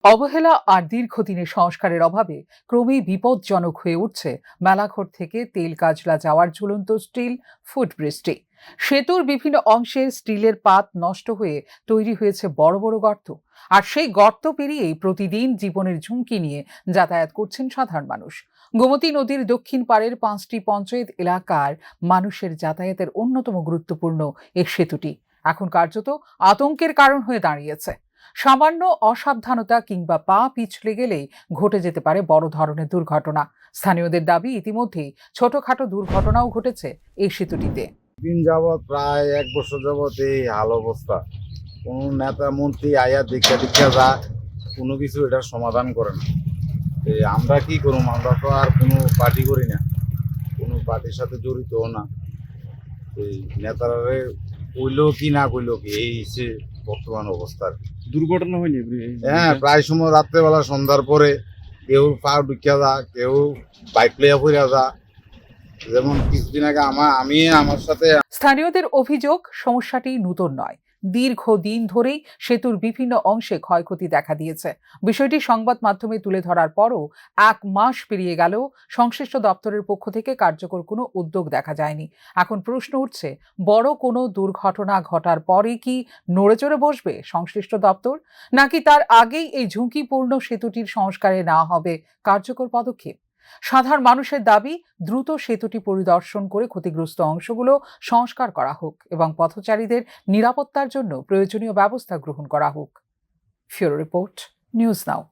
অবহেলা আর দীর্ঘদিনের সংস্কারের অভাবে ক্রমেই বিপজ্জনক হয়ে উঠছে মেলাঘর থেকে তেলকাজলা যাওয়ার ঝুলন্ত স্টিল ফুটব্রিজটি। সেতুর বিভিন্ন অংশে স্টিলের পাত নষ্ট হয়ে তৈরি হয়েছে বড় বড় গর্ত। আর সেই গর্ত পেরিয়েই প্রতিদিন জীবনের ঝুঁকি নিয়ে যাতায়াত করছেন সাধারণ মানুষ। গোমতী নদীর দক্ষিণ পাড়ের 5টি পঞ্চায়েত এলাকার মানুষের যাতায়াতের অন্যতম গুরুত্বপূর্ণ এই সেতুটি এখন কার্যত আতঙ্কের কারণ হয়ে দাঁড়িয়েছে। সামান্য অসাবধানতা কিংবা পা পিছলে গেলেই ঘটে যেতে পারে বড় ধরনের দুর্ঘটনা। স্থানীয়দের দাবি, ইতিমধ্যেই ছোটখাটো দুর্ঘটনাও ঘটেছে এই সেতুটিতে। দিন যাবৎ প্রায় 1 বছর যাবৎ এই হাল অবস্থা। কোনো নেতা মন্ত্রী আয়া দেখা দেখা যা, কোনো কিছু এটার সমাধান করে না। আমরা কি করুম? আমরা তো আর কোনো পার্টি করি না, কোনো পার্টির সাথে জড়িতও না। এই নেতারা কইলো কি না কইলো কি, এই হচ্ছে বর্তমান অবস্থা। দুর্ঘটনা হয়নি? হ্যাঁ, প্রায় সময় রাত্রেবেলা সন্ধ্যার পরে কেউ পা ঢুকিয়া যা, কেউ বাইক লইয়া পড়িয়া যা। যেমন কিছুদিন আগে আমার সাথে। স্থানীয়দের অভিযোগ, সমস্যাটি নতুন নয়। দীর্ঘদিন ধরেই সেতুর বিভিন্ন অংশে ক্ষয়ক্ষতি দেখা দিয়েছে। বিষয়টি সংবাদ মাধ্যমে তুলে ধরার পরও 1 মাস পেরিয়ে গেলেও সংশ্লিষ্ট দপ্তরের পক্ষ থেকে কার্যকর কোনো উদ্যোগ দেখা যায়নি। এখন প্রশ্ন উঠছে, বড় কোনো দুর্ঘটনা ঘটার পরে কি নড়েচড়ে বসবে সংশ্লিষ্ট দপ্তর, নাকি তার আগেই এই ঝুঁকিপূর্ণ সেতুটির সংস্কারে নেওয়া হবে কার্যকর পদক্ষেপ? সাধারণ মানুষের দাবি, দ্রুত সেতুটি পরিদর্শন করে ক্ষতিগ্রস্ত অংশগুলো সংস্কার করা হোক এবং পথচারীদের নিরাপত্তার জন্য প্রয়োজনীয় ব্যবস্থা গ্রহণ করা হোক। ফিউরো রিপোর্ট, নিউজ নাও।